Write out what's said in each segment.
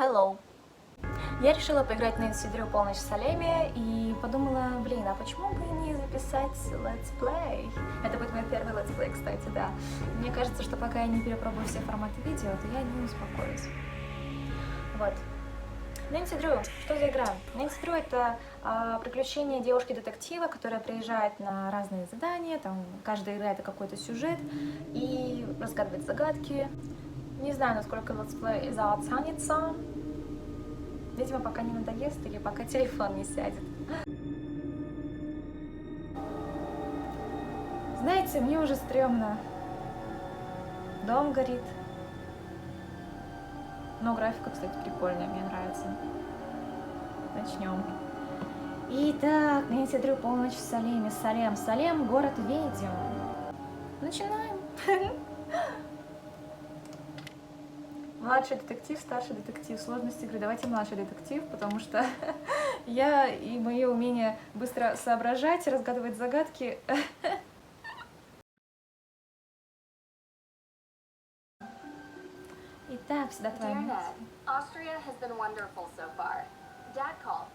Hello! Я решила поиграть в Нэнси Дрю «Полночь» в Салеме и подумала, блин, а почему бы не записать летсплей? Это будет мой первый летсплей, кстати, да. Мне кажется, что пока я не перепробую все форматы видео, то я не успокоюсь. Вот. Нэнси Дрю. Что за игра? Нэнси Дрю — это приключение девушки-детектива, которая приезжает на разные задания, там каждая игра — это какой-то сюжет, и разгадывает загадки. Не знаю, насколько летсплей затянется. Видимо, пока не надоест или пока телефон не сядет. Знаете, мне уже стрёмно. Дом горит. Но графика, кстати, прикольная, мне нравится. Начнем. Итак, Нэнси Дрю «Полночь в Салеме». Салем, город ведьм. Начинаем. Младший детектив, старший детектив. Сложность игры. Давайте младший детектив, потому что я и мое умение быстро соображать, разгадывать загадки. Итак, всегда твоя мать. Austria has been wonderful so far. Dad called.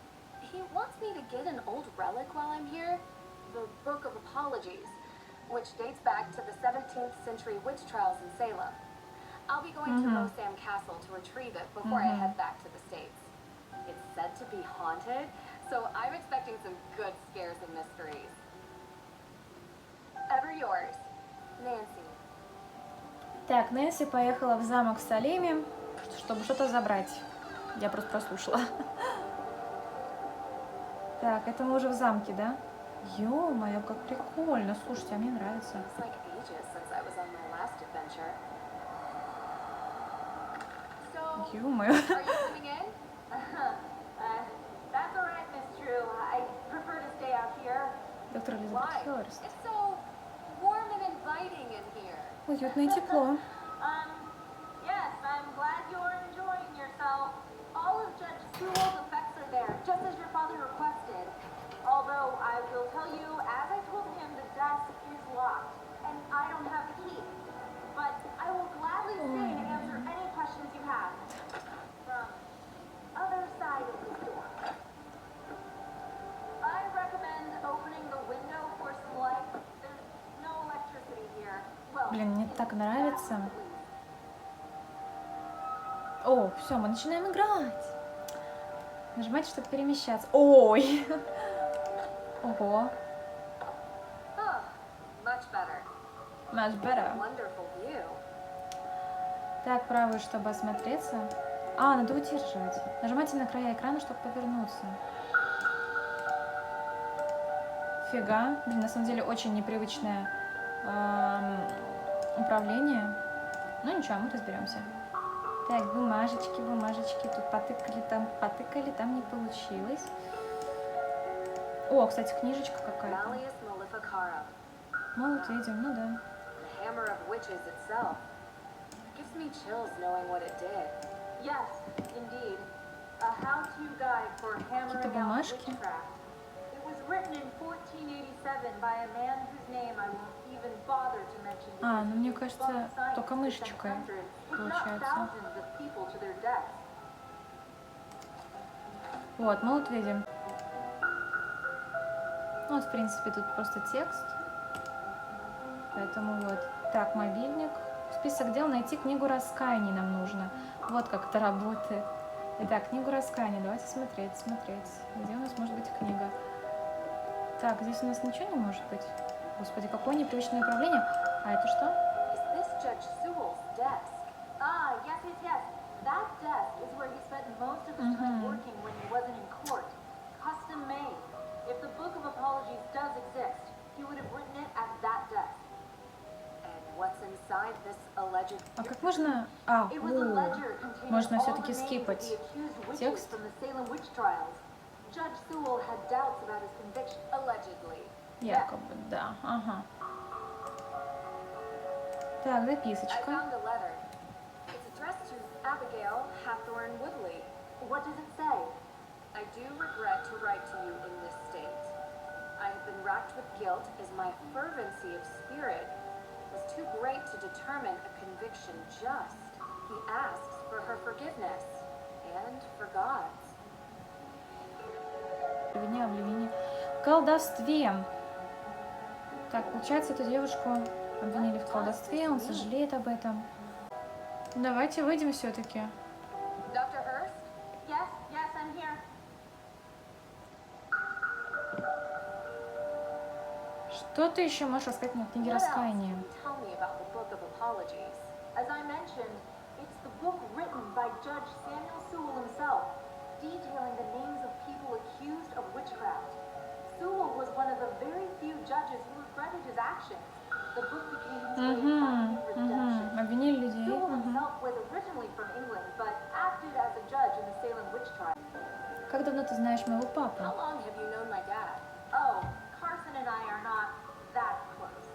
He wants me to get an old relic while I'm here, the Book of Apologies, which dates back to the 17th century witch trials in Salem. I'll be going to Mosam Castle to retrieve it before I head back to the States. It's said to be haunted, so I'm expecting some good scares and mysteries. Ever yours, Nancy. Так, Нэнси поехала в замок в Салеме, чтобы что-то забрать. Я просто прослушала. Так, это мы уже в замке, да? Ё-моё, как прикольно. Слушайте, а мне нравится. Ё-моё. Доктор Элизабет Хёрст. Уютно и тепло. Just as your father requested. Although I will tell you, as I told him, the desk is locked, and I don't have the key. But I will gladly stay to answer any questions you have. From other side of this door. I recommend opening the window for some light. There's no electricity here. Well, блин, мне так нравится. О, все, мы начинаем играть. Нажимайте, чтобы перемещаться. Ой! Ого! Much better. Так, правую, чтобы осмотреться. А, надо удержать. Нажимайте на края экрана, чтобы повернуться. Фига. Блин, на самом деле очень непривычное управление. Ну ничего, мы разберемся. Так, бумажечки, тут потыкали, там не получилось. О, кстати, книжечка какая-то. Молот видим, ну да. Какие-то бумажки. А, ну мне кажется, только мышечкой получается. Вот, мы вот видим. Вот, в принципе, тут просто текст. Поэтому вот. Так, мобильник. Список дел. Найти книгу раскаяний нам нужно. Вот как это работает. Итак, книгу раскаяний. Давайте смотреть. Где у нас может быть книга? Так, здесь у нас ничего не может быть. Господи, какое непривычное управление. А это что? If the Book of Apologies does exist, he would have written it at that desk. And what's inside this alleged... А как можно... А, можно все-таки скипать текст. Judge Sewell had doubts about his conviction, allegedly. Якобы, да, ага. Так, записочка. I found a letter. It's addressed to Abigail Hathorne. What does it say? I do regret to write to you in this state. I have been racked with guilt as my fervency of spirit was too great to determine a conviction just. He asks for her forgiveness and обвинение в колдовстве. Так, получается, эту девушку обвинили в колдовстве, он сожалеет об этом. Давайте выйдем все-таки. Dr. Hurst? Yes, yes, I'm here. Что ты еще можешь рассказать мне о книге раскаяния? Tell me about the Book of Apologies. As I mentioned, it's the book written by Judge Samuel Sewell himself, detailing the names of people accused of witchcraft. Sewell was one of the very few judges who regretted his actions. The book became his way of finding redemption. Обвинили людей. Sewell himself was originally from England, but acted as a judge in the Salem witch trial. Как давно ты знаешь моего папу? How long have you known my dad? Oh, Carson and I are not that close.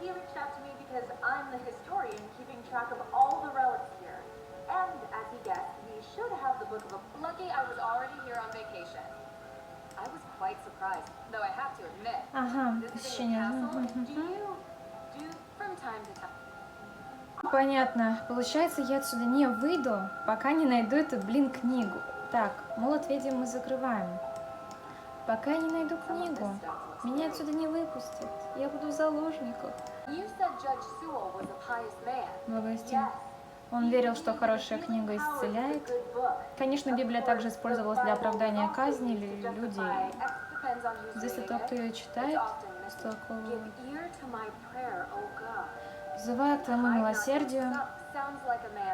He reached out to me because I'm the historian keeping track of all the relics here. And as he guessed, we should have the book of Lucky I was already here on vacation. I was quite surprised, though I have to admit. Ага, Visiting a castle, do you do from time to time? Понятно. Получается, я отсюда не выйду, пока не найду эту, книгу. Так, молот ведьм мы закрываем. Пока я не найду книгу, меня отсюда не выпустят. Я буду в заложниках. Благовестие. Он верил, что хорошая книга исцеляет. Конечно, Библия также использовалась для оправдания казни людей. Здесь тот, кто ее читает, истолковывает. Взывая к твоему милосердию,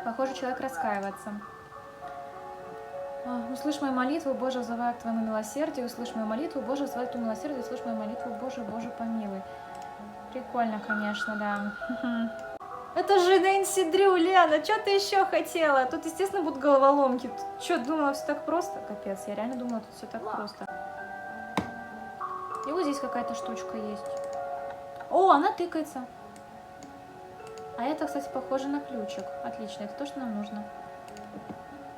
похоже, человек раскаивается. Услышь мою молитву, Боже, взывая к твоему милосердию, услышь мою молитву, Боже, взывая к твоему милосердию, услышь мою молитву, Боже, Боже, помилуй. Прикольно, конечно, да. Это же Нэнси Дрю, Лена, что ты еще хотела? Тут, естественно, будут головоломки. Что, думала, все так просто? Капец, я реально думала, тут все так просто. И вот здесь какая-то штучка есть. О, она тыкается. А это, кстати, похоже на ключик. Отлично, это то, что нам нужно.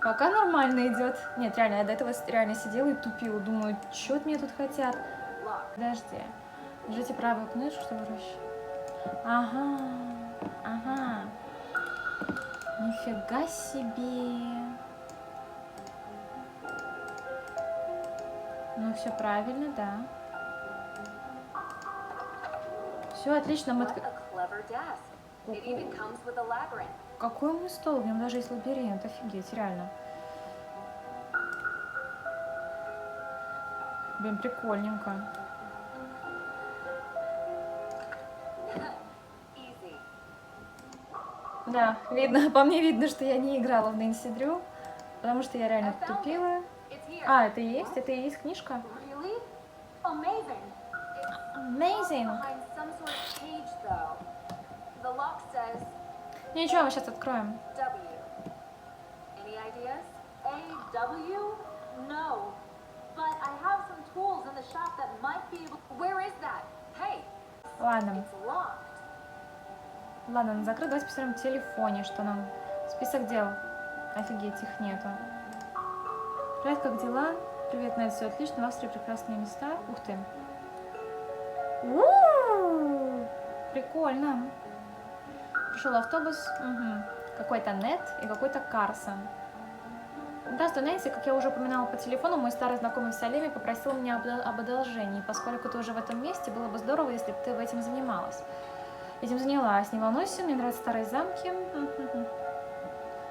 Пока нормально идет. Нет, реально, я до этого реально сидела и тупила. Думаю, что от меня тут хотят? Подожди. Держите правую книжку, чтобы проще. Ага. Ага. Нифига себе. Ну, все правильно, да. Все отлично. Мы... Какой мой стол? В нем даже есть лабиринт. Офигеть, реально. Блин, прикольненько. Да, видно, по мне видно, что я не играла в Нэнси Дрю, потому что я реально тупила. А, это и есть? Это и есть книжка? Amazing. Ничего, мы сейчас откроем. Ладно. Ладно, он закрыт. Давайте посмотрим в телефоне, что нам... Список дел. Офигеть, их нету. Привет, как дела? Привет, Нед, все отлично. В Австрии прекрасные места. Ух ты. У-у-у! Прикольно. Пришел автобус. Угу. Какой-то Нед и какой-то Карсон. Здравствуй, Нэнси. Как я уже упоминала по телефону, мой старый знакомый в Салеме попросил меня об одолжении. Поскольку ты уже в этом месте, было бы здорово, если бы ты этим занималась. Этим занялась. Не волнуйся, мне нравятся старые замки.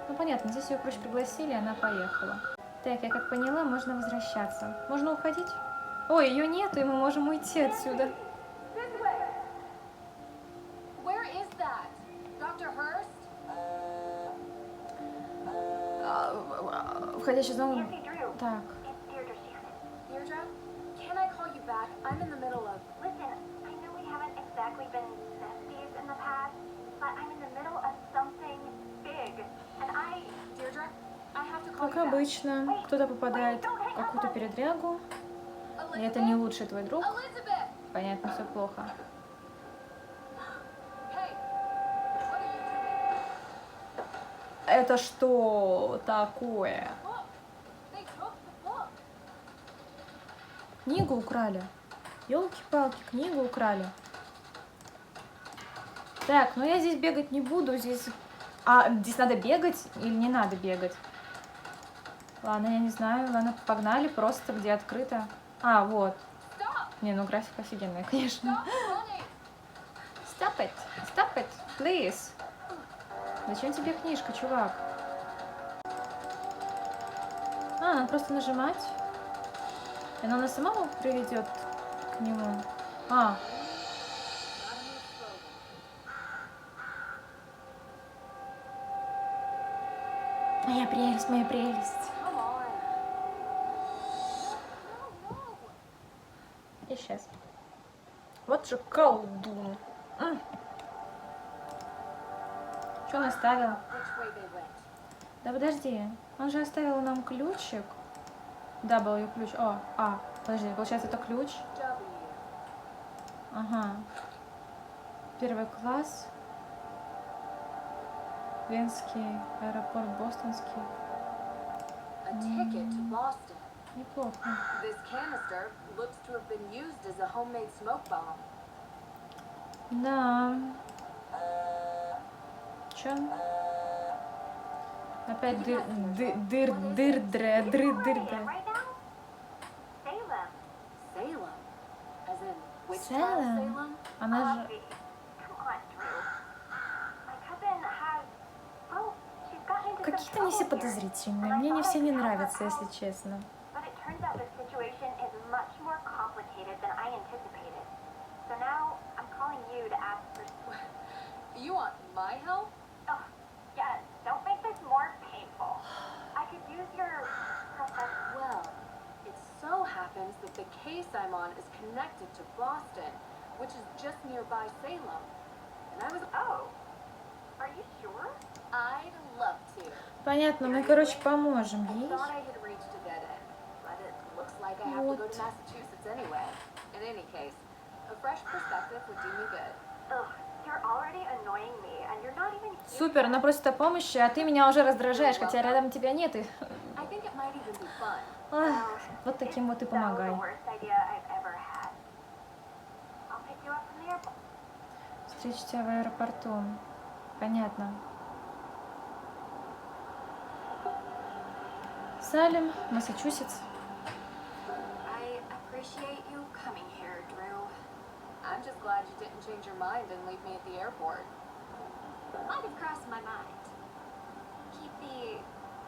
Ну, понятно, здесь ее проще пригласили, и она поехала. Так, я как поняла, можно возвращаться. Можно уходить? Ой, ее нету, и мы можем уйти отсюда. Входящий зон. Так. Как обычно, кто-то попадает в какую-то передрягу, и это не лучший твой друг. Понятно, все плохо. Это что такое? Книгу украли. Ёлки-палки, книгу украли. Так, ну я здесь бегать не буду. Здесь надо бегать или не надо бегать? Ладно, я не знаю. Ладно, погнали просто, где открыто. А, вот. Stop! Не, ну графика офигенная, конечно. Stop running! Stop it, please. Зачем тебе книжка, чувак? А, надо просто нажимать. И она нас самому приведет к нему. А, моя прелесть, моя прелесть. Come on. No. И сейчас. Вот же колдун. Что он оставил? Which way they went? Да подожди, он же оставил нам ключик. W ключ. О, А. Подожди, получается это ключ. W. Ага. Первый класс. Венский аэропорт, бостонский. A ticket to Boston. Неплохо. This canister looks to have been used as a homemade smoke bomb. Да. Чё? Опять дыр. Right now? Salem. Salem? As in which town, Salem? Salem? Она же... Come on, Drew. My cousin has... Well, she's gotten into some Какие-то не все trouble here. подозрительные. Мне не все не нравятся, если честно. But it turns out the situation is much more complicated than I anticipated. So now I'm calling you to ask for... You want my help? Oh, yes. Don't make this more painful. I could use your professional... Well, it so happens that the case I'm on is connected to Boston, which is just nearby Salem. And I was... Oh, are you sure? I'd love to. Понятно, мы, короче, поможем I ей. thought I had reached a dead end, but it looks like I have to go to Вот. Massachusetts anyway. In any case, a fresh perspective would do me good. Ugh, you're already annoying me, and you're not even... Супер, она просит о помощи, а ты меня уже раздражаешь, хотя рядом тебя нет. И... I think it might even be fun. Ах, вот таким вот и помогай. That was the worst idea I've ever had. I'll pick you up from the airport. Встречу тебя в аэропорту. Понятно. Салем, Массачусетс. I appreciate you coming here, Drew. I'm just glad you didn't change your mind and leave me at the airport. Might have crossed my mind. Keep the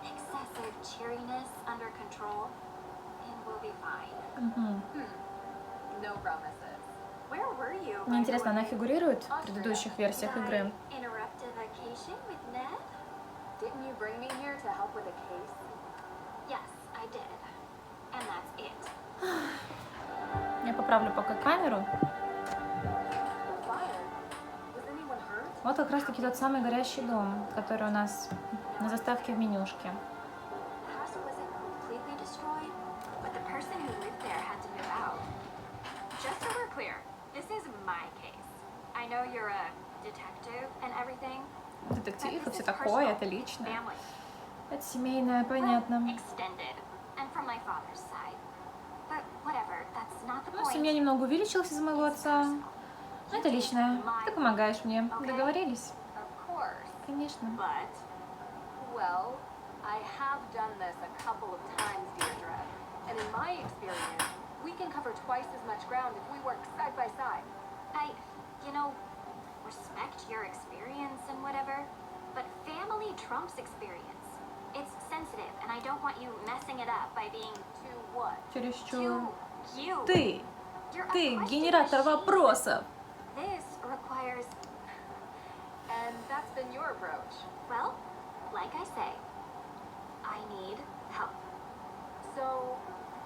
excessive cheeriness under control, and we'll be fine. No promises. Where were you? Мне интересно, она фигурирует в предыдущих версиях игры? Interrupt a vacation with Ned? Didn't you bring me here to help with a case? Yes, I did. And that's it. Я поправлю пока камеру. Fire? Was anyone hurt? Вот как раз таки тот самый горящий дом, который у нас на заставке в менюшке. The house wasn't completely destroyed, but the person who lived there had to move out. Just so we're clear, this is my case. I know you're a detective and everything. Детектив и все такое, это лично. Family. Это семейное, понятно. Extended. And from my father's side. But whatever, that's not the Ну, point. семья немного увеличилась из-за моего отца. Но это личное. Ты помогаешь мне. Договорились? Of course. Конечно. But, well, I have done this a couple of times, Deirdre. And in my experience, we can cover twice as much ground if we work side by side. Respect your experience and whatever, but family trumps experience. It's sensitive, and I don't want you messing it up by being too what? Чересчур. Too you. Ты You're a question генератор machine. вопросов. This requires... And that's been your approach. Well, like I say, I need help. So,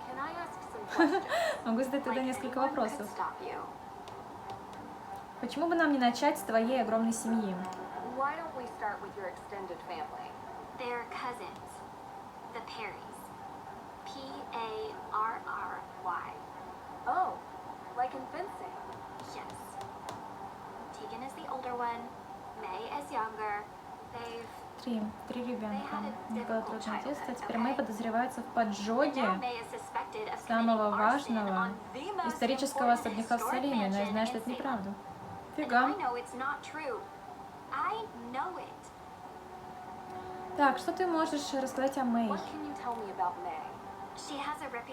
can I ask some questions? Могу задать тогда Like несколько anyone could вопросов. stop you. Почему бы нам не начать с твоей огромной семьи? Why don't we start with your extended family? They're cousins. The Perrys. Parry. Oh, like in fencing? Yes. Tegan is the older one. May is younger. They've... Три ребенка. У них было трудное детство, теперь Мэй подозревается в поджоге самого важного исторического особняка в Салеме, но я знаю, что это неправда. Фига. Так, что ты можешь рассказать о Мэй?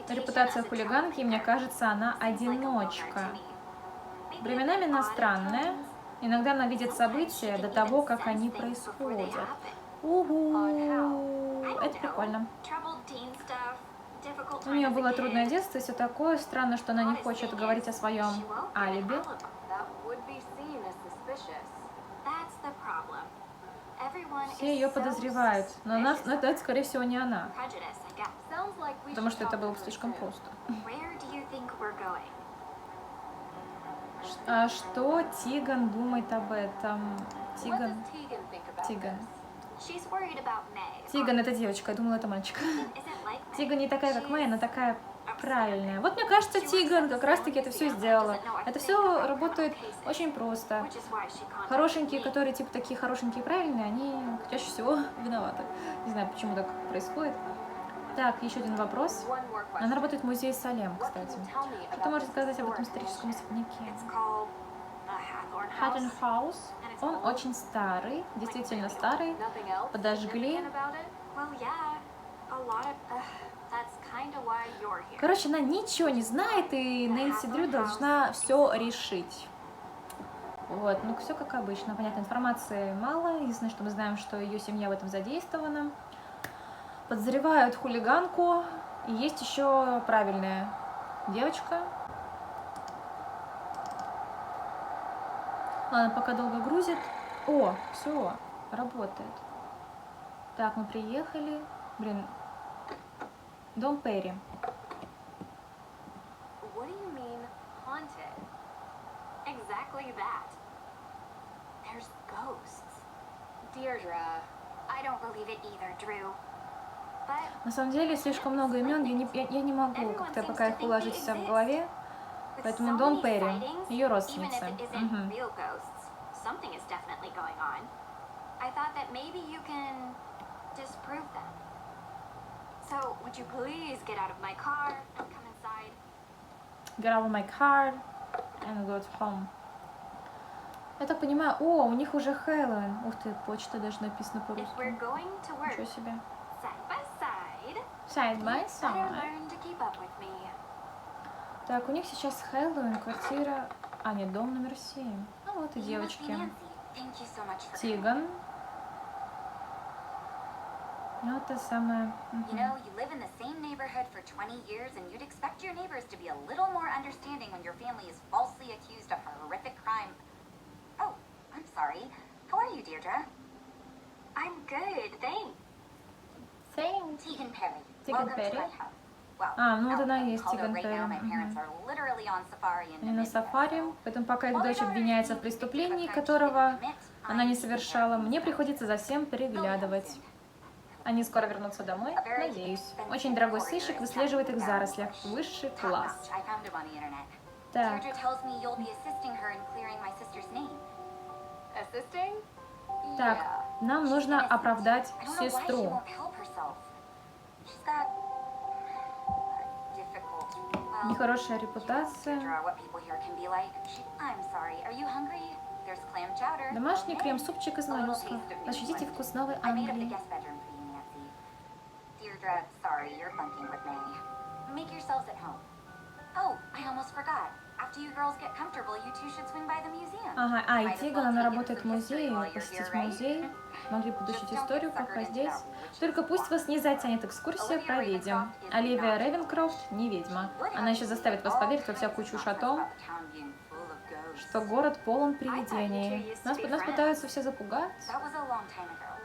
Репутация хулиганки, мне кажется, она одиночка. Временами она странная. Иногда она видит события до того, как они происходят. Угу, это прикольно. У нее было трудное детство и все такое. Странно, что она не хочет говорить о своем алиби. Все ее подозревают, но это, скорее всего, не она. Потому что это было бы слишком просто. А что Тиган думает об этом? Тиган. Тиган — это девочка, я думала, это мальчик. Тиган не такая, как Мэй, она такая правильная. Вот мне кажется, Тиган как раз-таки это все сделала. Это все работает очень просто. Хорошенькие, которые типа такие хорошенькие и правильные, они чаще всего виноваты. Не знаю, почему так происходит. Так, еще один вопрос. Она работает в музее Салем, кстати. Что ты можешь сказать об этом историческом особняке? Cathorn House. Он очень старый, действительно старый. Подожгли. Короче, она ничего не знает, и Нэнси Дрю должна все решить. Вот, ну все как обычно. Понятно, информации мало. Единственное, что мы знаем, что ее семья в этом задействована. Подозревают хулиганку. И есть еще правильная девочка. Ладно, пока долго грузит. О, все, работает. Так, мы приехали. Блин, дом Перри. What do you mean, haunted? Exactly that. There's ghosts. Deirdre, I don't believe it either, Drew. На самом деле, слишком много имен, я не могу как-то пока их уложить все в голове. Поэтому дом Перри, ее родственница. Get out of my car and go home. Я так понимаю, о, у них уже Хэллоуин. Ух ты, почта даже написана по-русски. Ничего себе. Side by side. Так, у них сейчас Хэллоуин, квартира... А, нет, дом номер 7. Ну вот и девочки. Тиган. Ну, это самое... You know, you live in the same neighborhood for 20 years and you'd expect your neighbors to be a little more understanding when your family is falsely accused of a horrific crime. Oh, I'm sorry. How are you, Deirdre? I'm good, thanks. Thanks. Tegan Perry. Tegan Perry? Ну вот она и есть Тиган Перри. Они на сафари, поэтому пока их дочь обвиняется в преступлении, которого она не совершала, мне приходится за всем приглядывать. Они скоро вернутся домой, надеюсь. Очень дорогой сыщик выслеживает их в зарослях. Высший класс. Так. Так, нам нужно оправдать сестру. Нехорошая репутация. Домашний крем-супчик из моллюсков. Ощутите вкус новой Англии. Ага, и Тиган, она работает в музее, посетить музей. Могли подучить историю, пока здесь. Только пусть вас не затянет экскурсия по ведьм. Оливия Рейвенкрофт не ведьма. Она еще заставит вас поверить во всякую чушь о том, что город полон привидений. Нас пытаются все запугать.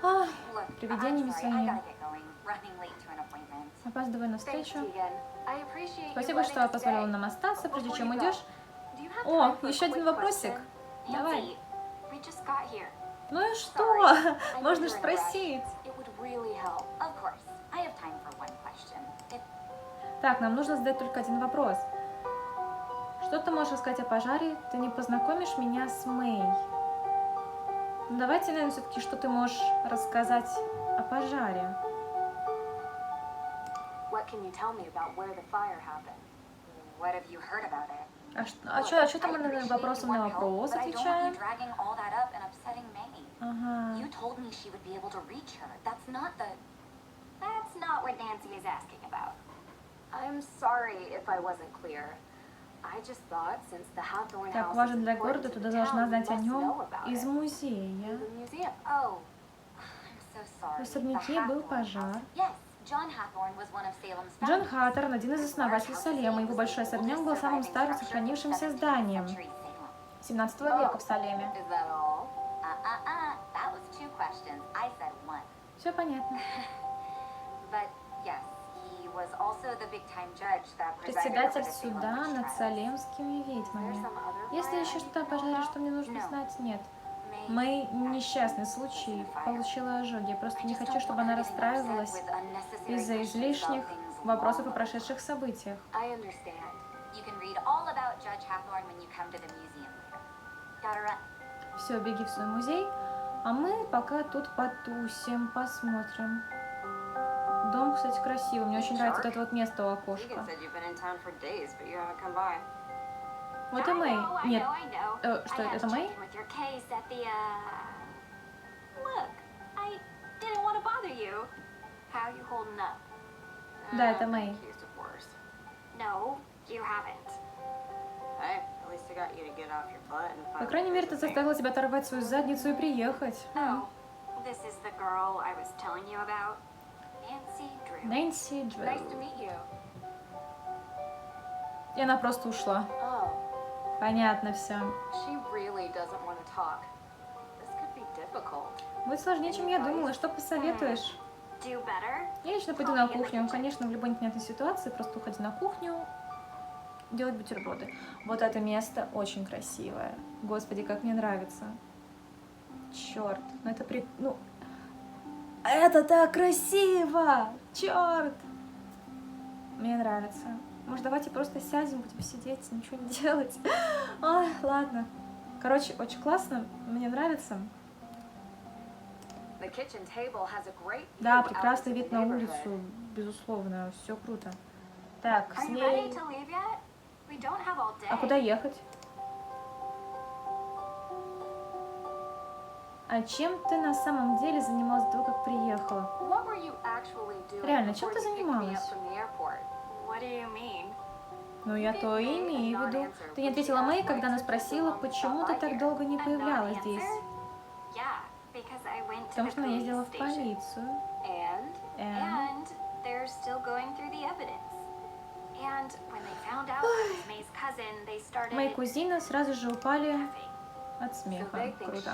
Ай, привидениями своими. Опаздываю на встречу. Спасибо, что позволила нам остаться, прежде чем уйдешь. О, еще один вопросик. Давай. Ну и что? Можно же спросить. Так, нам нужно задать только один вопрос. Что ты можешь рассказать о пожаре? Ты не познакомишь меня с Мэй? Ну, давайте, наверное, все-таки, что ты можешь рассказать о пожаре? А что там мы на вопросом на вопрос отвечаем? Ага. I'm sorry if I wasn't clear. I just thought since the Hathorne Так house важен is для important города, to ты the должна town, знать you о must нем know about из it. музея. The museum. Oh, I'm so sorry. В особняке был пожар. Yes, John Hathorne was one of Salem's Джон founders. Хаторн, один из His large основателей house Салема, его was большой the особняк oldest был самым surviving старым structure сохранившимся in 17th зданием century Salem. 17 века в Салеме. Is that all? That was 2 questions. I said 1. Все понятно. But yes, he was also the big-time judge that presided over Председатель the Salem суда witch над trials. салемскими ведьмами. Is there some other Есть ли fire еще I что-то о need to know пожаре, about? что мне нужно No. знать? Нет. May Мэй actually несчастный was in случай, a fire. получила ожоги. Я просто I не just хочу, don't чтобы want она her getting upset расстраивалась with unnecessary из-за questions излишних about things вопросов о long прошедших событиях. I understand. You can read all about Judge Hathorne when you come to the museum later. Gotta run. Все, беги в свой музей, а мы пока тут потусим, посмотрим. Дом, кстати, красивый. Мне очень нравится вот это вот место у окошка. Вот и Мэй. Нет. Что, это Мэй? Да, это Мэй. По крайней мере, ты заставила себя оторвать свою задницу и приехать. Нэнси Дрю. И она просто ушла. Понятно все. Будет сложнее, чем я думала. Что посоветуешь? Я лично пойду на кухню. Конечно, в любой непонятной ситуации просто уходи на кухню, делать бутерброды. Вот это место очень красивое. Господи, как мне нравится. Черт, ну это ну, это так красиво! Черт! Мне нравится. Может, давайте просто сядем, будем сидеть, ничего не делать. Ой, ладно. Короче, очень классно. Мне нравится. Да, прекрасный вид на улицу, безусловно. Все круто. Так, с ней... А куда ехать? А чем ты на самом деле занималась до того, как приехала? Реально, чем ты занималась? Ну, я то и имею в виду. Ты не ответила Мэй, когда она спросила, почему ты так долго не появлялась здесь? Потому что она ездила в полицию. Мои кузины сразу же упали от смеха. Круто.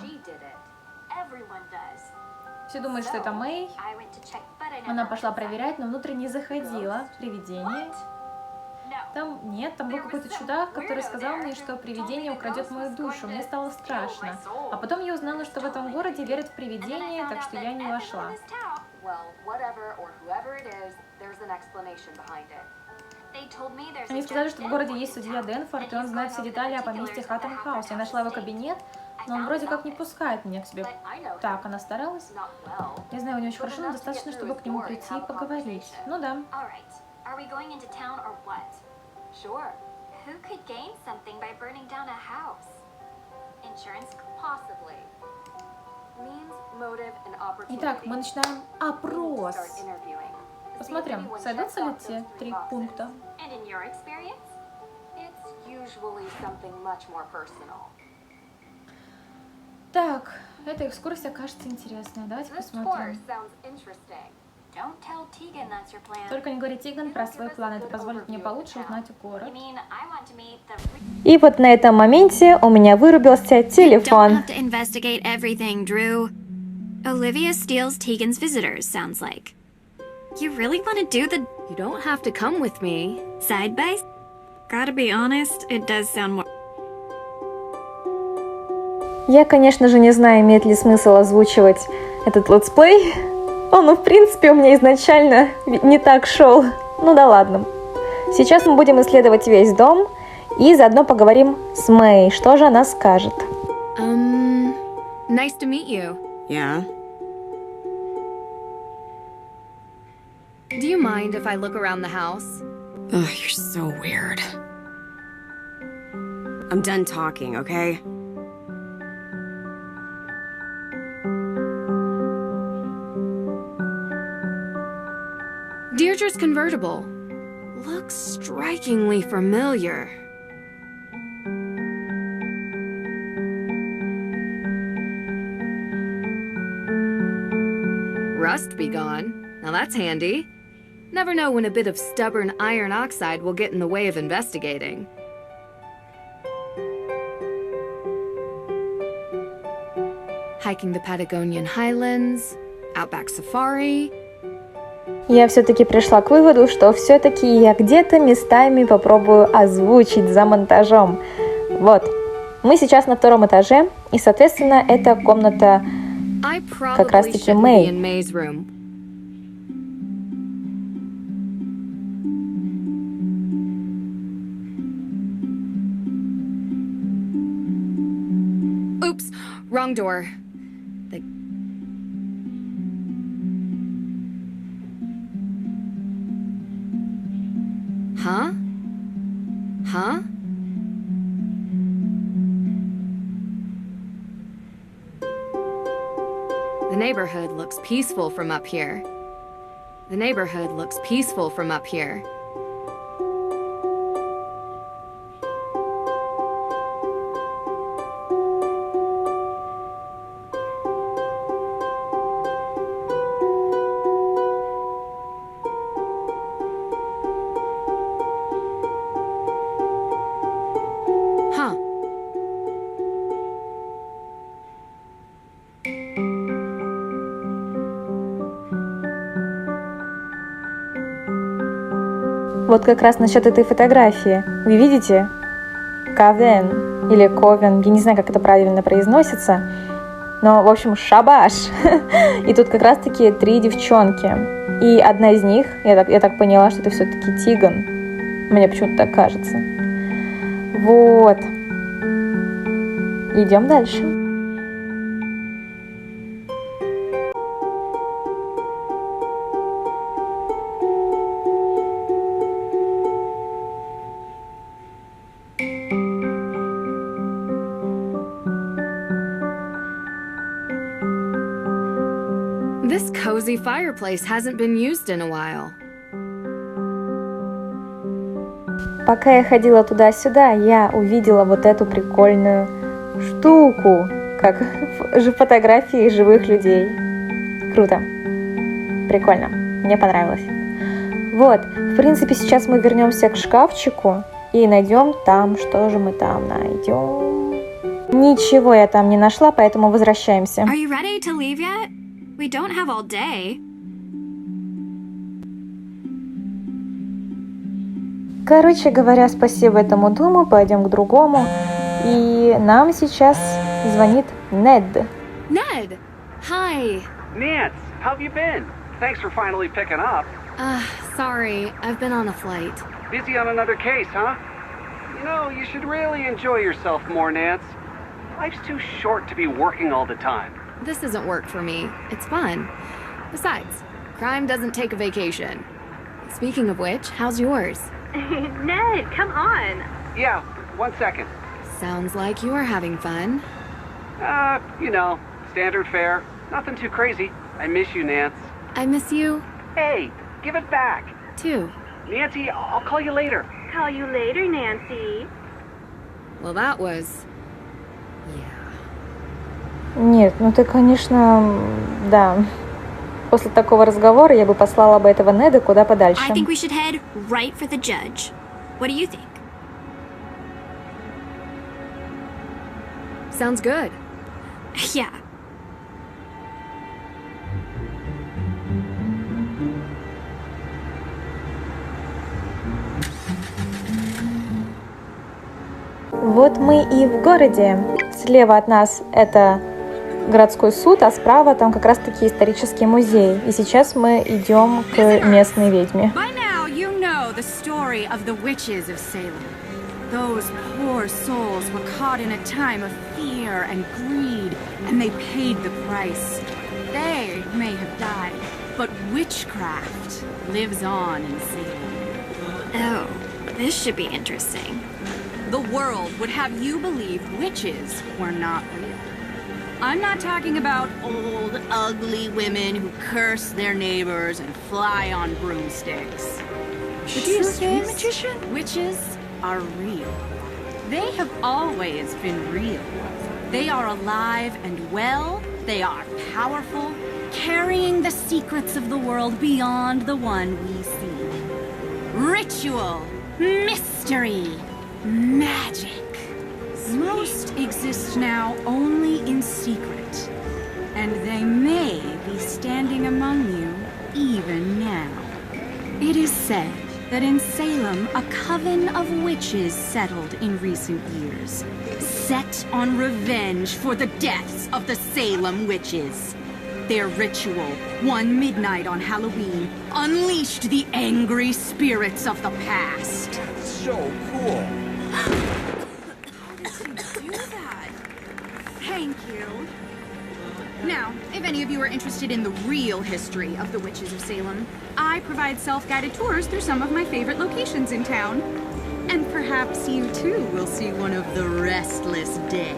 Все думают, что это Мэй. Она пошла проверять, но внутрь не заходила. Привидение. Там нет, там был какой-то чудак, который сказал мне, что привидение украдет мою душу. Мне стало страшно. А потом я узнала, что в этом городе верят в привидения, так что я не вошла. Они сказали, что в городе есть судья Денфорд, и он знает все детали о поместье Хаthorne House. Я нашла его кабинет, но он вроде как не пускает меня к себе. Так, она старалась? Я знаю, у нее очень хорошо, но достаточно, чтобы к нему прийти и поговорить. Ну да. Sure. Who could gain something by burning down a house? Insurance, possibly. Means, motive, and opportunity. Итак, мы начинаем опрос. Посмотрим, сойдутся ли те 3 пункта. And in your experience, it's usually something much more personal. Так, эта экскурсия кажется интересной. Давайте посмотрим. Только не говори Тиган про свой план, это позволит мне получше узнать город. И вот на этом моменте у меня вырубился телефон. Olivia steals Tegan's visitors, sounds like. You really want to do the... You don't have to come with me. Side by... Gotta be honest, it does sound more... Я, конечно же, не знаю, имеет ли смысл озвучивать этот летсплей. Он, в принципе, у меня изначально не так шел. Ну да ладно. Сейчас мы будем исследовать весь дом и заодно поговорим с Мэй. Что же она скажет? Nice to meet you. Yeah? Do you mind if I look around the house? Ugh, you're so weird. I'm done talking, okay? Deirdre's convertible. looks strikingly familiar. Rust be gone. Now that's handy. Never know when a bit of stubborn iron oxide will get in the way of investigating. Hiking the Patagonian highlands, outback safari. Я все-таки пришла к выводу, что все-таки я где-то местами попробую озвучить за монтажом. Вот, мы сейчас на 2-м этаже, и, соответственно, это комната как раз-таки Мэй. Oops, wrong door. Huh? Huh? The neighborhood looks peaceful from up here. The neighborhood looks peaceful from up here. Вот как раз насчет этой фотографии. Вы видите? Кавен или Ковен, я не знаю, как это правильно произносится. Но, в общем, шабаш. И тут как раз-таки 3 девчонки. И одна из них, я так поняла, что это все-таки Тиган. Мне почему-то так кажется. Вот. Идем дальше. This cozy fireplace hasn't been used in a while. Пока я ходила туда-сюда, я увидела вот эту прикольную штуку, как фотографии живых людей. Круто. Прикольно. Мне понравилось. Вот, в принципе, сейчас мы вернемся к шкафчику и найдем там, что же мы там найдем. Ничего я там не нашла, поэтому возвращаемся. Are you ready to leave yet? We don't have all day. Короче говоря, спасибо этому дому, пойдем к другому. И нам сейчас звонит Нед. Ned! Hi! Nance, how have you been? Thanks for finally picking up. Sorry, I've been on a flight. Busy on another case, huh? You know, you should really enjoy yourself more, Nance. Life's too short to be working all the time. This isn't work for me. It's fun. Besides, crime doesn't take a vacation. Speaking of which, how's yours? Ned, come on. Yeah, 1 second. Sounds like you're having fun. You know, standard fare. Nothing too crazy. I miss you, Nance. I miss you, Hey, give it back. too. Nancy, I'll call you later. Call you later, Nancy. Well, that was... yeah. Нет, ну ты, конечно, да. После такого разговора я бы послала бы этого Неда куда подальше. I think we should head right for the judge. What do you think? Sounds good. Yeah. Вот мы и в городе. Слева от нас это городской суд, а справа там как раз-таки исторический музей. И сейчас мы идем к местной ведьме. By now, you know the story of the witches of Salem. Those poor souls were caught in a time of fear and greed, and they paid the price. They may have died, but witchcraft lives on in Salem. Oh, this should be interesting. The world would have you believe witches were not real. I'm not talking about old, ugly women who curse their neighbors and fly on broomsticks. The truth is, magician? Witches are real. They have always been real. They are alive and well. They are powerful, carrying the secrets of the world beyond the one we see. Ritual, mystery, magic. Most exist now only in secret, and they may be standing among you even now. It is said that in Salem, a coven of witches settled in recent years, set on revenge for the deaths of the Salem witches. Their ritual, one midnight on Halloween, unleashed the angry spirits of the past. So cool. How did you do that? Thank you. Now, if any of you are interested in the real history of the witches of Salem, I provide self-guided tours through some of my favorite locations in town. And perhaps you too will see one of the restless dead.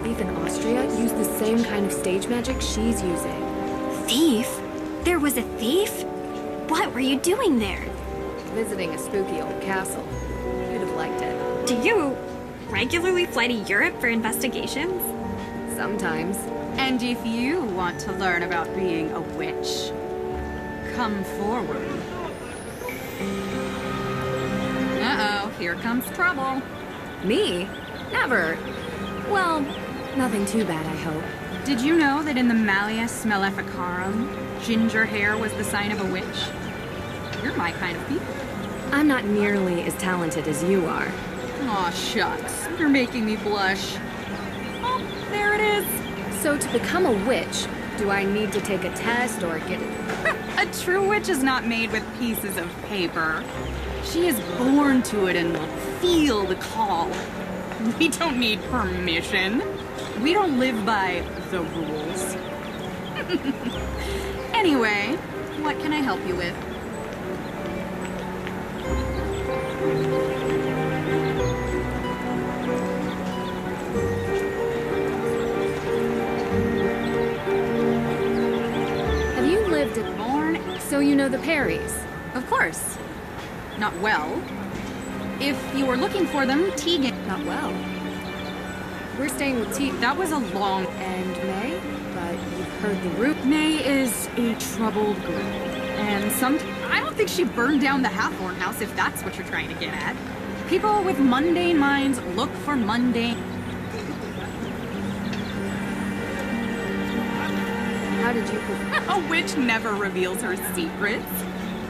Thief in Austria used the same kind of stage magic she's using. Thief? There was a thief? What were you doing there? Visiting a spooky old castle. You'd have liked it. Do you regularly fly to Europe for investigations? Sometimes. And if you want to learn about being a witch, come forward. Uh-oh, here comes trouble. Me? Never. Well, nothing too bad, I hope. Did you know that in the Malleus Maleficarum, ginger hair was the sign of a witch? You're my kind of people. I'm not nearly as talented as you are. Aw, shucks. You're making me blush. Oh, there it is. So to become a witch, do I need to take a test or get it? A true witch is not made with pieces of paper. She is born to it and will feel the call. We don't need permission. We don't live by the rules. Anyway, what can I help you with? Have you lived at Born? So you know the Perrys? Of course. Not well. If you were looking for them, Tegan... Not well. We're staying with T. That was a long... And May? But you've heard the root. May is a troubled girl. And I don't think she burned down the Hathorne house, if that's what you're trying to get at. People with mundane minds look for mundane... How did you... A witch never reveals her secrets.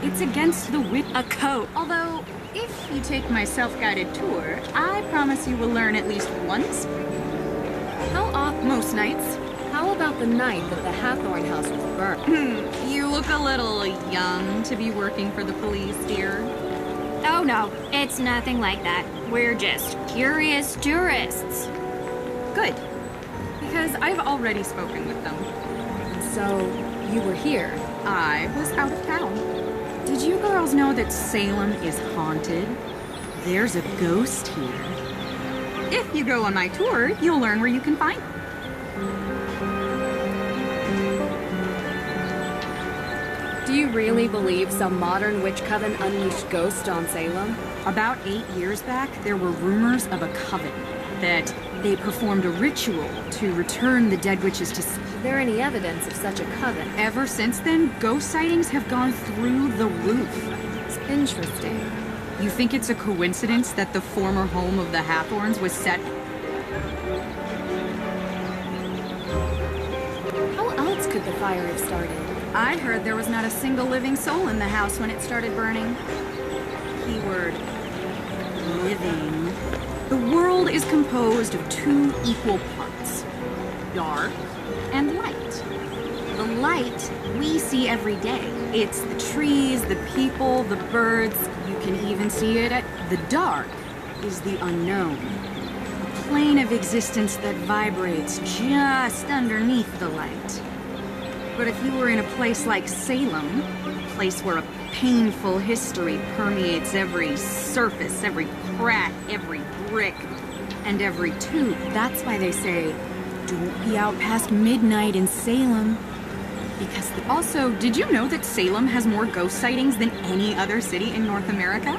It's against the witch... A coat. Although, if you take my self-guided tour, I promise you will learn at least once. How often? Most nights. How about the night that the Cathorn house was burned? You look a little young to be working for the police, dear. Oh no, it's nothing like that. We're just curious tourists. Good. Because I've already spoken with them. So, you were here? I was out of town. Did you girls know that Salem is haunted? There's a ghost here. If you go on my tour, you'll learn where you can find it. Do you really believe some modern witch coven unleashed ghosts on Salem? About 8 years back, there were rumors of a coven that they performed a ritual to return the dead witches to... Is there any evidence of such a coven? Ever since then, ghost sightings have gone through the roof. It's interesting. You think it's a coincidence that the former home of the Hathorns was set... How else could the fire have started? I heard there was not a single living soul in the house when it started burning. Keyword, living. The world is composed of 2 equal parts, dark and light. The light we see every day. It's the trees, the people, the birds. You can even see it at... The dark is the unknown. A plane of existence that vibrates just underneath the light. But if you were in a place like Salem, a place where a painful history permeates every surface, every crack, every brick, and every tube, that's why they say, don't be out past midnight in Salem. Because also, did you know that Salem has more ghost sightings than any other city in North America?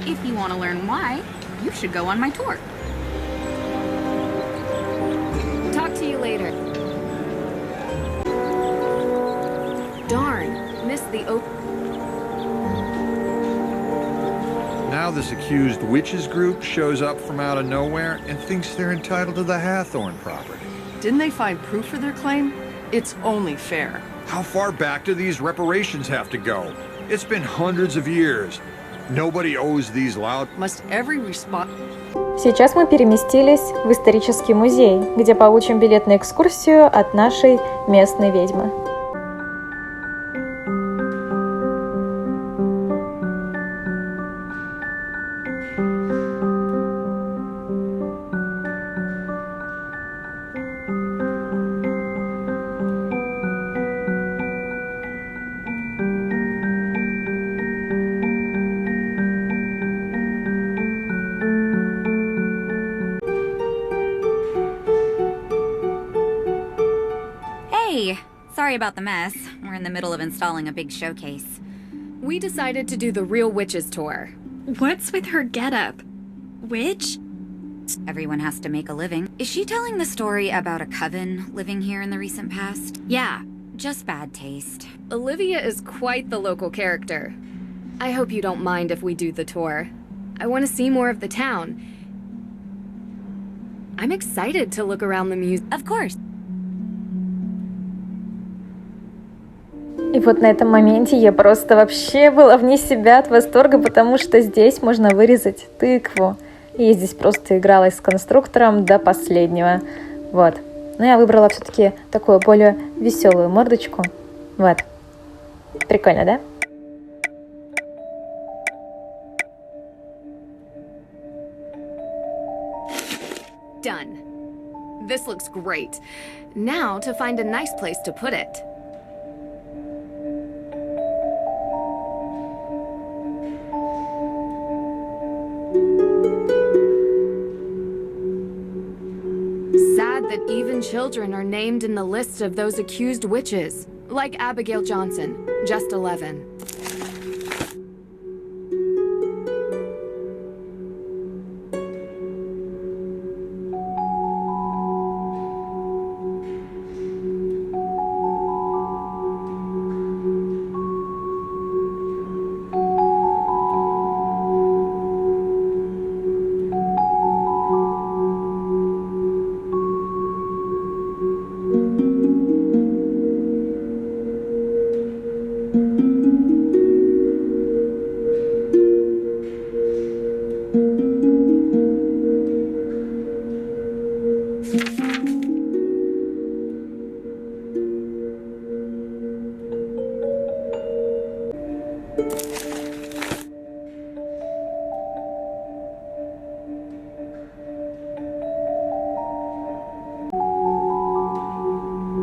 If you want to learn why, you should go on my tour. Talk to you later. Darn, missed the Now this accused witches group shows up from out of nowhere and thinks they're entitled to the Hathorne property. Didn't they find proof for their claim? It's only fair. How far back do these reparations have to go? It's been hundreds of years. Nobody owes these loud... Must every response... Сейчас мы переместились в исторический музей, где получим билет на экскурсию от нашей местной ведьмы. Hey, sorry about the mess. We're in the middle of installing a big showcase. We decided to do the Real Witches tour. What's with her getup? Witch? Everyone has to make a living. Is she telling the story about a coven living here in the recent past? Yeah. Just bad taste. Olivia is quite the local character. I hope you don't mind if we do the tour. I want to see more of the town. I'm excited to look around the museum. Of course. И вот на этом моменте я просто вообще была вне себя от восторга, потому что здесь можно вырезать тыкву. И я здесь просто игралась с конструктором до последнего. Вот. Но я выбрала все-таки такую более веселую мордочку. Вот. Прикольно, да? Done. This looks great. Now to find a nice place to put it. Sad that even children are named in the list of those accused witches, like Abigail Johnson, just 11.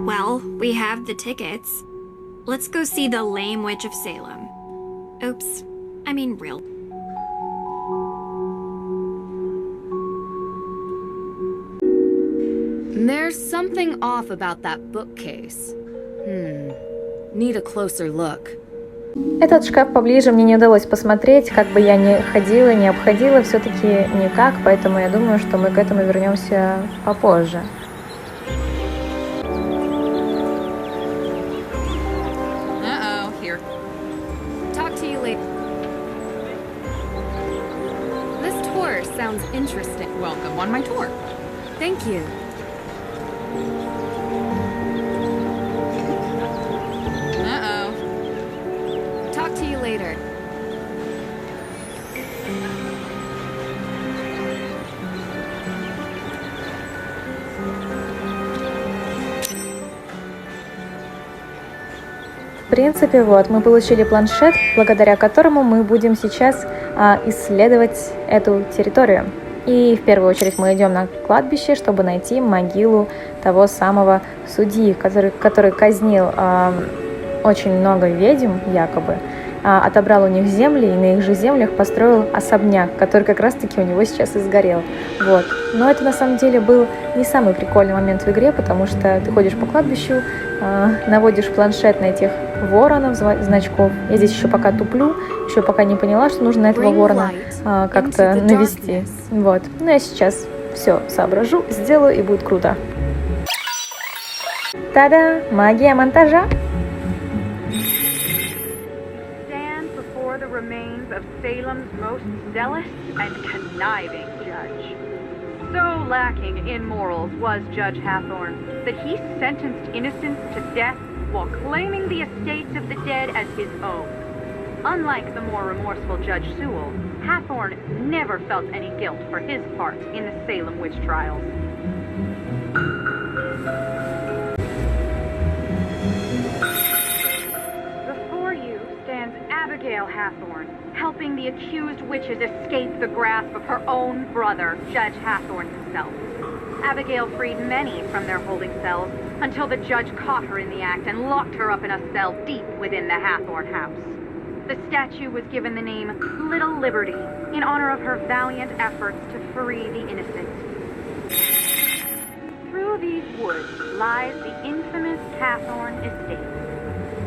Well, we have the tickets. Let's go see the lame witch of Salem. Oops. I mean real. There's something off about that bookcase. Need a closer look. Этот шкаф поближе мне не удалось посмотреть, как бы я ни ходила, не обходила, все-таки никак, поэтому я думаю, что мы к этому вернемся попозже. Here. Talk to you later. This tour sounds interesting. Welcome on my tour. Thank you. Talk to you later. В принципе, вот, мы получили планшет, благодаря которому мы будем сейчас исследовать эту территорию. И в первую очередь мы идем на кладбище, чтобы найти могилу того самого судьи, который казнил очень много ведьм, якобы. отобрал у них земли и на их же землях построил особняк, который как раз-таки у него сейчас и сгорел. Вот. Но это на самом деле был не самый прикольный момент в игре, потому что ты ходишь по кладбищу, наводишь планшет на этих воронов, значков. Я здесь еще пока туплю, еще пока не поняла, что нужно на этого ворона как-то навести. Вот. Но я сейчас все соображу, сделаю, и будет круто. Та-да! Магия монтажа! Of Salem's most zealous and conniving judge. So lacking in morals was Judge Hathorne that he sentenced innocents to death while claiming the estates of the dead as his own. Unlike the more remorseful Judge Sewell, Hathorne never felt any guilt for his part in the Salem witch trials. Before you stands Abigail Hathorne, helping the accused witches escape the grasp of her own brother, Judge Hathorne himself. Abigail freed many from their holding cells until the judge caught her in the act and locked her up in a cell deep within the Hathorne house. The statue was given the name Little Liberty in honor of her valiant efforts to free the innocent. Through these woods lies the infamous Cathorn Estate.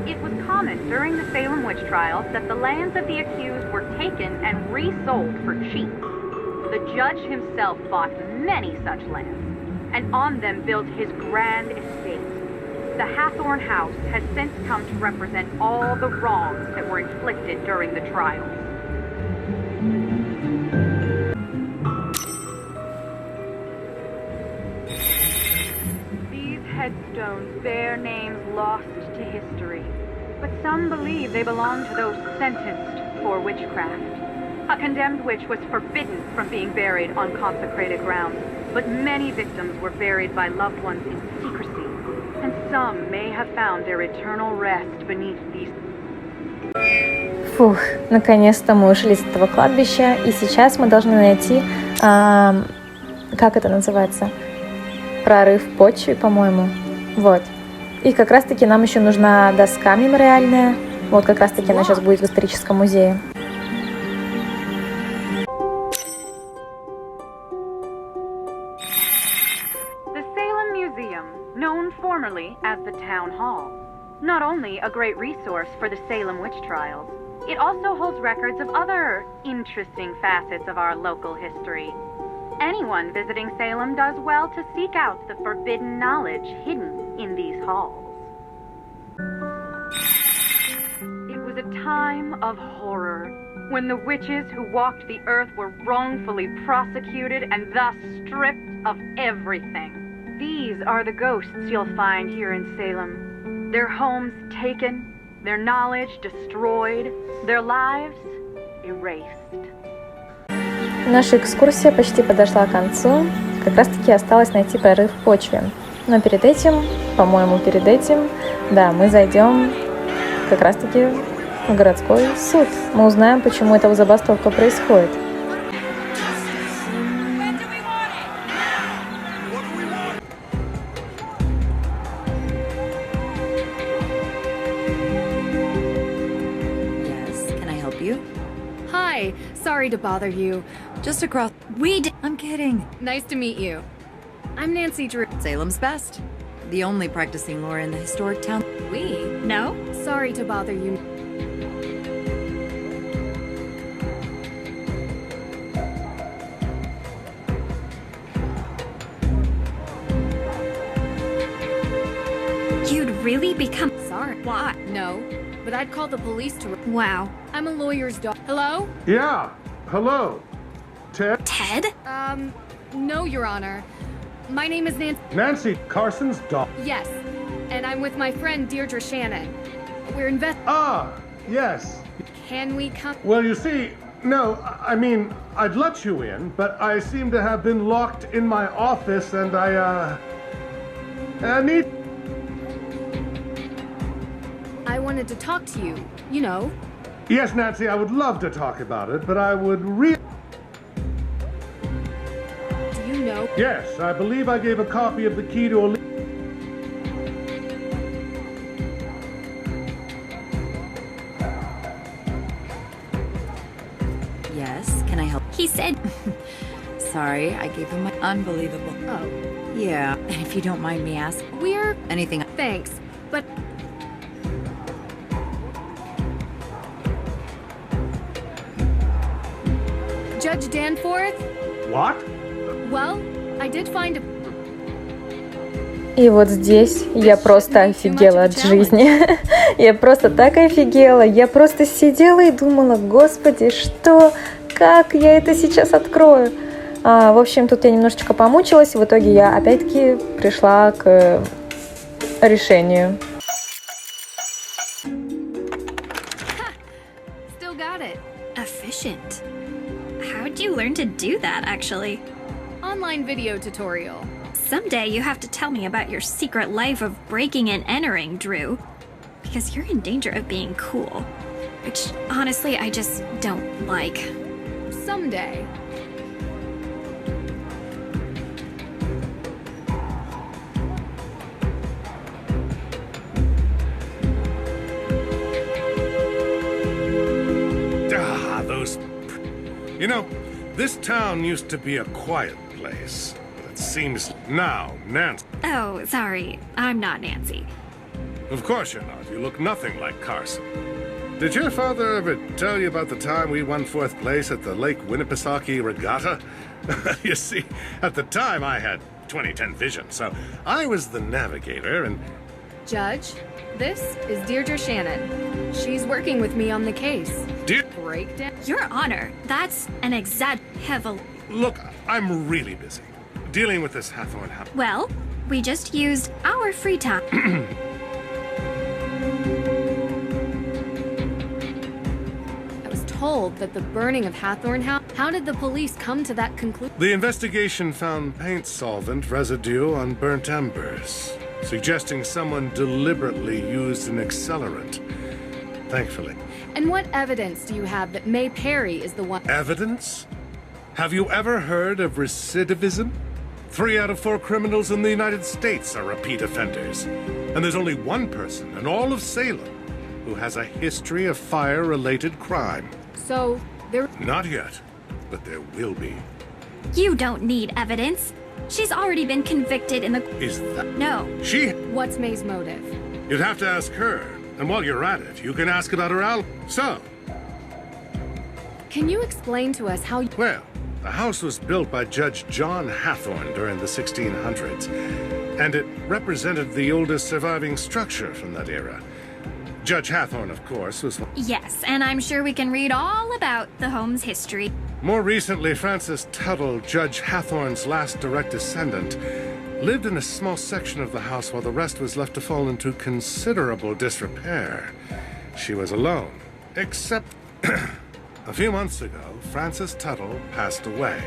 It was common during the Salem witch trials that the lands of the accused were taken and resold for cheap. The judge himself bought many such lands, and on them built his grand estate. The Hathorne house has since come to represent all the wrongs that were inflicted during the trials. These headstones bear names lost to history, but some believe they belong to those sentenced for witchcraft. A condemned witch was forbidden from being buried on consecrated ground, but many victims were buried by loved ones in secrecy, and some may have found their eternal rest beneath these. Фух, наконец-то мы ушли с этого кладбища, и сейчас мы должны найти, как это называется, прорыв в почве, по-моему. Вот. И как раз-таки нам еще нужна доска мемориальная. Вот как раз-таки она сейчас будет в историческом музее. The Salem Museum, known formerly as the Town Hall, not only a great resource for the Salem witch trials, it also holds records of other interesting facets of our local history. Anyone visiting Salem does well to seek out the forbidden knowledge hidden in these halls. It was a time of horror, when the witches who walked the earth were wrongfully prosecuted and thus stripped of everything. These are the ghosts you'll find here in Salem. Their homes taken, their knowledge destroyed, their lives erased. Наша экскурсия почти подошла к концу. Как раз-таки осталось найти прорыв в почве. Но перед этим, по-моему, да, мы зайдем как раз-таки в городской суд. Мы узнаем, почему эта забастовка происходит. Hi, sorry to bother you. Just across. I'm kidding. Nice to meet you. I'm Nancy Drew. Salem's best. The only practicing lawyer in the historic town. No? Sorry to bother you. You'd really become... Sorry. What? No, but I'd call the police to... Wow. I'm a lawyer's daughter. Hello? Yeah. Hello. Ted? Ted? No, Your Honor. My name is Nancy. Nancy, Carson's daughter. Yes, and I'm with my friend Deirdre Shannon. We're Ah, yes. Can we come? Well, you see, no, I mean, I'd let you in, but I seem to have been locked in my office and I need... I wanted to talk to you, you know. Yes, Nancy, I would love to talk about it, but I would Do you know? Yes, I believe I gave a copy of the key to a... Yes, can I help? He said... Sorry, I gave him my unbelievable. Oh. Yeah, and if you don't mind me asking, We're... anything. Thanks, but... Judge Danforth? What? Well, I did find a... И вот здесь я просто офигела от жизни. Я просто так офигела. Я просто сидела и думала, господи, что, как я это сейчас открою? В общем, тут я немножечко помучилась. В итоге я опять-таки пришла к решению. Still got it. Efficient. How'd you learn to do that, actually? Online video tutorial. Someday you have to tell me about your secret life of breaking and entering, Drew. Because you're in danger of being cool. Which, honestly, I just don't like. Someday. Those... You know, this town used to be a quiet place. It seems now, Nancy. Oh, sorry. I'm not Nancy. Of course you're not. You look nothing like Carson. Did your father ever tell you about the time we won 4th place at the Lake Winnipesaukee Regatta? You see, at the time I had 20/10 vision, so I was the navigator and... Judge, this is Deirdre Shannon. She's working with me on the case. Breakdown? Your Honor, that's an heavily... Look, I'm really busy. Dealing with this Hathorne house. Well, we just used our free time. I was told that the burning of Hathorne House... How did the police come to that conclusion? The investigation found paint solvent residue on burnt embers, suggesting someone deliberately used an accelerant. Thankfully. And what evidence do you have that May Perry is the one... Evidence? Have you ever heard of recidivism? 3 out of 4 criminals in the United States are repeat offenders. And there's only one person in all of Salem who has a history of fire-related crime. So, there... Not yet, but there will be. You don't need evidence. She's already been convicted in the... Is that... No. She... What's May's motive? You'd have to ask her. And while you're at it, you can ask about her alibi. So... Can you explain to us how... Well, the house was built by Judge John Hathorne during the 1600s, and it represented the oldest surviving structure from that era. Judge Hathorne, of course, was... Yes, and I'm sure we can read all about the home's history. More recently, Frances Tuttle, Judge Hathorne's last direct descendant, lived in a small section of the house while the rest was left to fall into considerable disrepair. She was alone, except... A few months ago, Frances Tuttle passed away,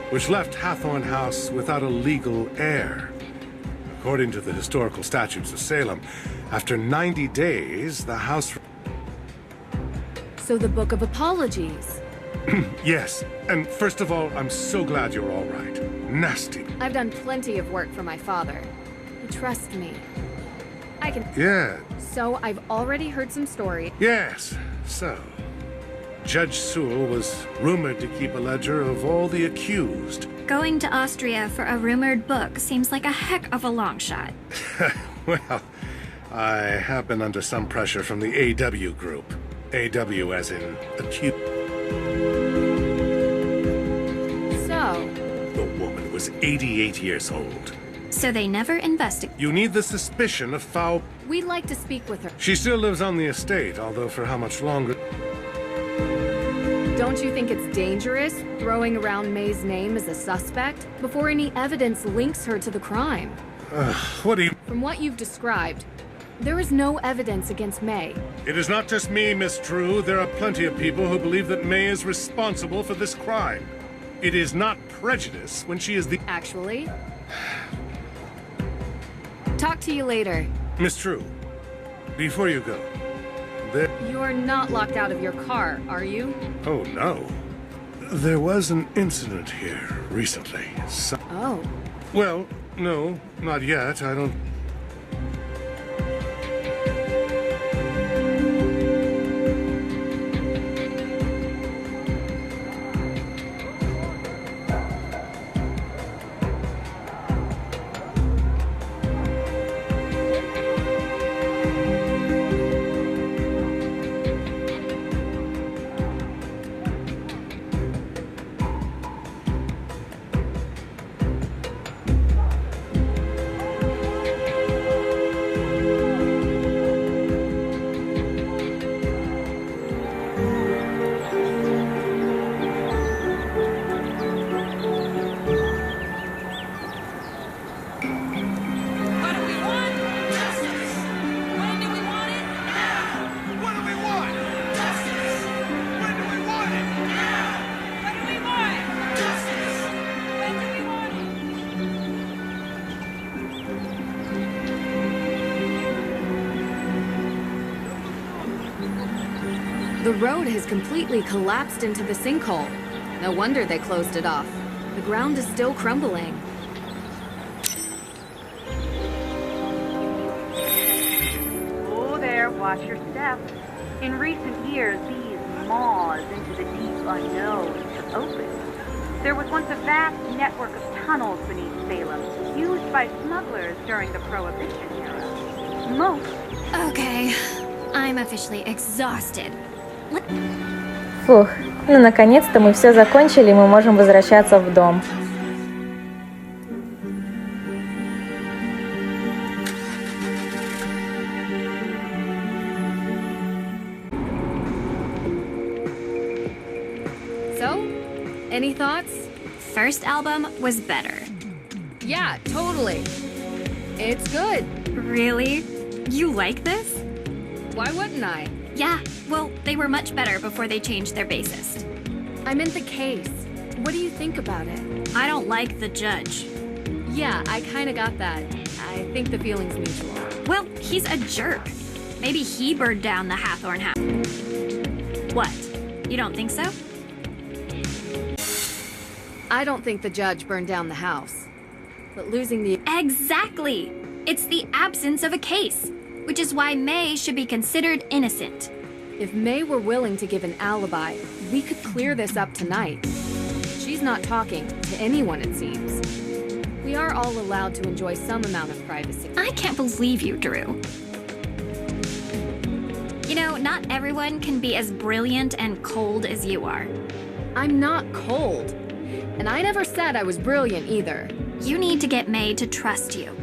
which left Hathorne House without a legal heir. According to the historical statutes of Salem, after 90 days, the house... So the Book of Apologies. Yes, and first of all, I'm so glad you're all right. Nasty. I've done plenty of work for my father. Trust me. I can... Yeah. So I've already heard some stories. Yes, so... Judge Sewell was rumored to keep a ledger of all the accused. Going to Austria for a rumored book seems like a heck of a long shot. Well, I have been under some pressure from the AW group. AW as in accused. So? The woman was 88 years old. So they never investigated. You need the suspicion of foul... We'd like to speak with her. She still lives on the estate, although for how much longer... Don't you think it's dangerous throwing around May's name as a suspect before any evidence links her to the crime? What do you... From what you've described, there is no evidence against May. It is not just me, Miss Drew. There are plenty of people who believe that May is responsible for this crime. It is not prejudice when she is the... Actually... Talk to you later. Miss Drew, before you go, You're not locked out of your car, are you? Oh, no. There was an incident here recently. Oh. Well, no, not yet. I don't... road has completely collapsed into the sinkhole. No wonder they closed it off. The ground is still crumbling. Oh there, watch your step. In recent years, these maws into the deep unknown have opened. There was once a vast network of tunnels beneath Salem, used by smugglers during the Prohibition era. Most... Okay, I'm officially exhausted. Фух, ну наконец-то мы все закончили, и мы можем возвращаться в дом. So, any thoughts? First album was better. Yeah, totally. It's good. Really? You like this? Why wouldn't I? Yeah, well, they were much better before they changed their bassist. I meant the case. What do you think about it? I don't like the judge. Yeah, I kinda got that. I think the feeling's mutual. Well, he's a jerk. Maybe he burned down the Hathorne house. What? You don't think so? I don't think the judge burned down the house. But losing the... Exactly! It's the absence of a case, which is why May should be considered innocent. If May were willing to give an alibi, we could clear this up tonight. She's not talking to anyone, it seems. We are all allowed to enjoy some amount of privacy. I can't believe you, Drew. You know, not everyone can be as brilliant and cold as you are. I'm not cold. And I never said I was brilliant either. You need to get May to trust you.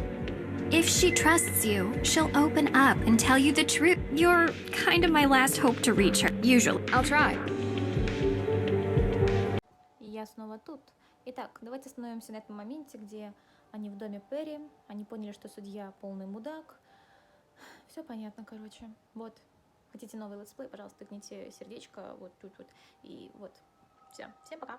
If she trusts you, she'll open up and tell you the truth. You're kind of my last hope to reach her, usually. I'll try. Я снова тут. Итак, давайте остановимся на этом моменте, где они в доме Перри, они поняли, что судья полный мудак. Все понятно, короче. Вот. Хотите новый летсплей, пожалуйста, тыкните сердечко вот тут вот. И вот. Все. Всем пока.